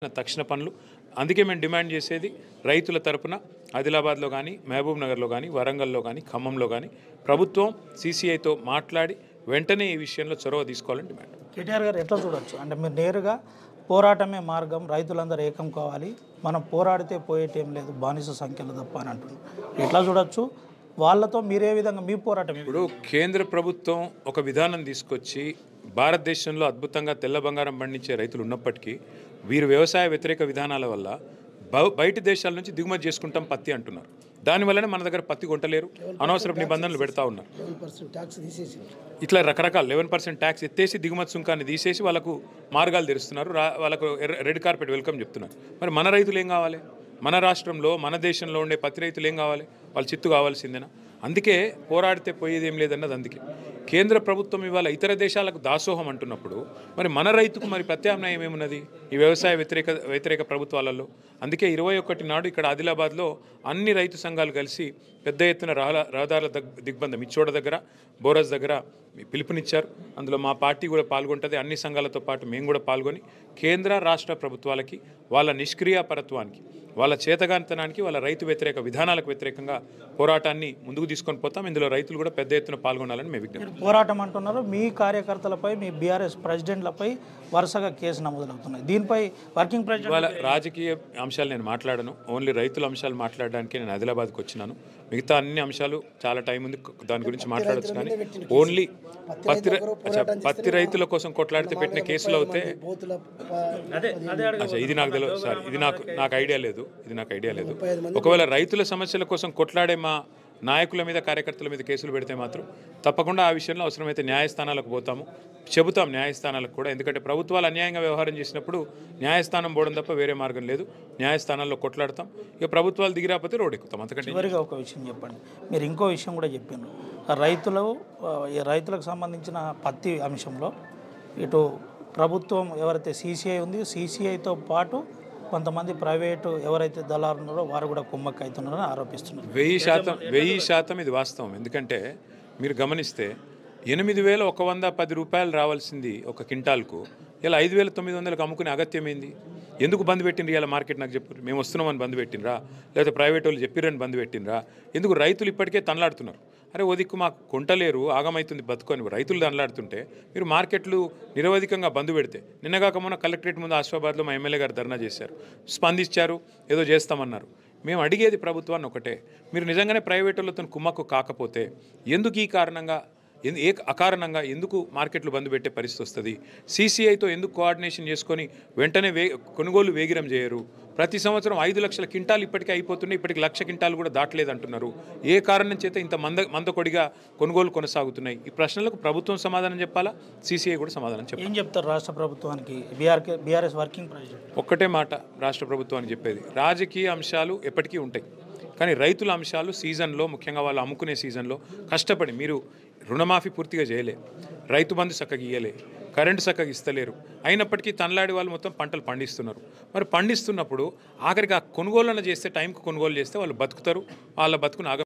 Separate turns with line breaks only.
తక్షణ పనులు అందుకే మేము డిమాండ్ చేసేది రైతుల తరపున ఆదిలాబాద్లో కానీ మహబూబ్ నగర్లో కానీ వరంగల్లో కానీ ఖమ్మంలో కానీ ప్రభుత్వం సీసీఐతో మాట్లాడి వెంటనే ఈ విషయంలో చొరవ తీసుకోవాలని డిమాండ్.
కేటీఆర్ గారు ఎట్లా చూడొచ్చు అంటే మీరు నేరుగా పోరాటమే మార్గం, రైతులందరూ ఏకం కావాలి, మనం పోరాడితే పోయేటేం లేదు, బానిస సంఖ్యలు తప్ప అని అంటున్నారు. ఎట్లా చూడొచ్చు వాళ్ళతో మీరే విధంగా మీ పోరాటం?
ఇప్పుడు కేంద్ర ప్రభుత్వం ఒక విధానం తీసుకొచ్చి భారతదేశంలో అద్భుతంగా తెల్ల బంగారం పండించే రైతులు ఉన్నప్పటికీ వీరు వ్యవసాయ వ్యతిరేక విధానాల వల్ల బయట దేశాల నుంచి దిగుమతి చేసుకుంటాం పత్తి అంటున్నారు. దానివల్లనే మన దగ్గర పత్తి కొంటలేరు, అనవసరపు నిబంధనలు పెడతా ఉన్నారు. ఇట్లా రకరకాల 11% ట్యాక్స్ ఎత్తేసి దిగుమతి సుంకాన్ని తీసేసి వాళ్ళకు మార్గాలు తెరుస్తున్నారు, వాళ్ళకు రెడ్ కార్పెట్ వెల్కమ్ చెప్తున్నారు. మరి మన రైతులు ఏం కావాలి? మన రాష్ట్రంలో మన దేశంలో ఉండే పత్తి రైతులు ఏం కావాలి? వాళ్ళు చిత్తు కావాల్సిందేనా? అందుకే పోరాడితే పోయేది ఏం లేదన్నది. అందుకే కేంద్ర ప్రభుత్వం ఇవాళ ఇతర దేశాలకు దాసోహం అంటున్నప్పుడు మరి మన రైతుకు మరి ప్రత్యామ్నాయం ఏమున్నది ఈ వ్యవసాయ వ్యతిరేక ప్రభుత్వాలలో? అందుకే 21 నాడు ఇక్కడ ఆదిలాబాద్లో అన్ని రైతు సంఘాలు కలిసి పెద్ద ఎత్తున రహదారుల దిగ్బంధం ఇచ్చోడ దగ్గర బోరస్ దగ్గర పిలుపునిచ్చారు. అందులో మా పార్టీ కూడా పాల్గొంటుంది. అన్ని సంఘాలతో పాటు మేము కూడా పాల్గొని కేంద్ర రాష్ట్ర ప్రభుత్వాలకి వాళ్ళ నిష్క్రియాపరత్వానికి, వాళ్ళ చేతగానితనానికి, వాళ్ళ రైతు వ్యతిరేక విధానాలకు వ్యతిరేకంగా పోరాటాన్ని ముందుకు తీసుకొని పోతాం. ఇందులో రైతులు కూడా పెద్ద ఎత్తున పాల్గొనాలని మేము విజ్ఞప్తి.
పోరాటం అంటున్నారు, మీ కార్యకర్తలపై మీ బీఆర్ఎస్ ప్రెసిడెంట్లపై వరుసగా కేసు నమోదవుతున్నాయి. దీనిపై వర్కింగ్ ప్రెసిడెంట్
వాళ్ళ రాజకీయ అంశాలు నేను మాట్లాడను, ఓన్లీ రైతుల అంశాలు మాట్లాడడానికి నేను ఆదిలాబాద్కి వచ్చినాను. మిగతా అన్ని అంశాలు చాలా టైం ఉంది, దాని గురించి మాట్లాడచ్చు. కానీ ఓన్లీ పత్తి రైతుల కోసం కొట్లాడితే పెట్టిన కేసులు అవుతే ఇది నాకు తెలియదు సార్, ఇది నాకు ఐడియా లేదు, ఇది నాకు ఐడియా లేదు. ఒకవేళ రైతుల సమస్యల కోసం కొట్లాడే మా నాయకుల మీద కార్యకర్తల మీద కేసులు పెడితే మాత్రం తప్పకుండా ఆ విషయంలో అవసరమైతే న్యాయస్థానాలకు పోతాము, చెబుతాం న్యాయస్థానాలకు కూడా. ఎందుకంటే ప్రభుత్వాలు అన్యాయంగా వ్యవహారం చేసినప్పుడు న్యాయస్థానం పోవడం తప్ప వేరే మార్గం లేదు. న్యాయస్థానాల్లో కొట్లాడతాం, ఇక ప్రభుత్వాలు దిగిరాకపోతే రోడ్ ఎక్కుతాం. అంతకంటే
చివరిగా ఒక విషయం చెప్పండి, మీరు ఇంకో విషయం కూడా చెప్పారు, రైతులకు సంబంధించిన పత్తి అంశంలో ఇటు ప్రభుత్వం ఎవరైతే సీసీఐ ఉంది, సీసీఐతో పాటు కొంతమంది ప్రైవేటు ఎవరైతే దళారు ఉన్నారో వారు కూడా కుమ్మక్క అవుతున్నారని ఆరోపిస్తున్నారు.
1000% ఇది వాస్తవం. ఎందుకంటే మీరు గమనిస్తే 8,110 రూపాయలు రావాల్సింది ఒక క్వింటాల్కు ఇలా 5,900కు అమ్ముకునే అగత్యం ఏంది? ఎందుకు బంద్ పెట్టిండ్రు ఇలా మార్కెట్? నాకు చెప్పారు, మేము వస్తున్నామని బంద్ పెట్టినరా, లేకపోతే ప్రైవేట్ వాళ్ళు చెప్పిరని బంద్ పెట్టినరా? ఎందుకు రైతులు ఇప్పటికే తనలాడుతున్నారు, అరే ఓదిక్కు మాకు కొంటలేరు, ఆగమవుతుంది బతుకొని రైతులు తనలాడుతుంటే మీరు మార్కెట్లు నిరవధికంగా బంద్ పెడితే, నిన్నగాక మొన్న కలెక్టరేట్ ముందు ఆసిఫాబాద్లో మా ఎమ్మెల్యే గారు ధర్నా చేశారు, స్పందించారు, ఏదో చేస్తామన్నారు. మేము అడిగేది ప్రభుత్వాన్ని ఒకటే, మీరు నిజంగానే ప్రైవేట్ వాళ్ళతో కుమ్మక్కు కాకపోతే ఎందుకు ఈ కారణంగా అకారణంగా ఎందుకు మార్కెట్లు బంద్ పెట్టే పరిస్థితి వస్తుంది? సీసీఐతో ఎందుకు కోఆర్డినేషన్ చేసుకొని వెంటనే కొనుగోలు వేగిరం చేయరు? ప్రతి సంవత్సరం 5 లక్షల క్వింటాలు ఇప్పటికే అయిపోతున్నాయి, ఇప్పటికి 1,00,000 క్వింటాలు కూడా దాటలేదు అంటున్నారు. ఏ కారణం చేత ఇంత మందకొడిగా కొనుగోలు కొనసాగుతున్నాయి? ఈ ప్రశ్నలకు ప్రభుత్వం సమాధానం చెప్పాలా, సీసీఐ కూడా సమాధానం చెప్పాలి.
ఏం చెప్తారు రాష్ట్ర ప్రభుత్వానికి బీఆర్ఎస్ వర్కింగ్ ప్రెసిడెంట్?
ఒక్కటే మాట రాష్ట్ర ప్రభుత్వానికి చెప్పేది, రాజకీయ అంశాలు ఎప్పటికీ ఉంటాయి, కానీ రైతుల అంశాలు సీజన్లో, ముఖ్యంగా వాళ్ళు అమ్ముకునే సీజన్లో కష్టపడి మీరు రుణమాఫీ పూర్తిగా చేయలే, రైతు బంధు చక్కగా ఇయ్యలే, కరెంటు చక్కగా ఇస్తలేరు, అయినప్పటికీ తనలాడి వాళ్ళు మొత్తం పంటలు పండిస్తున్నారు. మరి పండిస్తున్నప్పుడు ఆఖరికి ఆ కొనుగోలు చేస్తే, టైంకి కొనుగోలు చేస్తే వాళ్ళు బతుకుతారు, వాళ్ళ బతుకును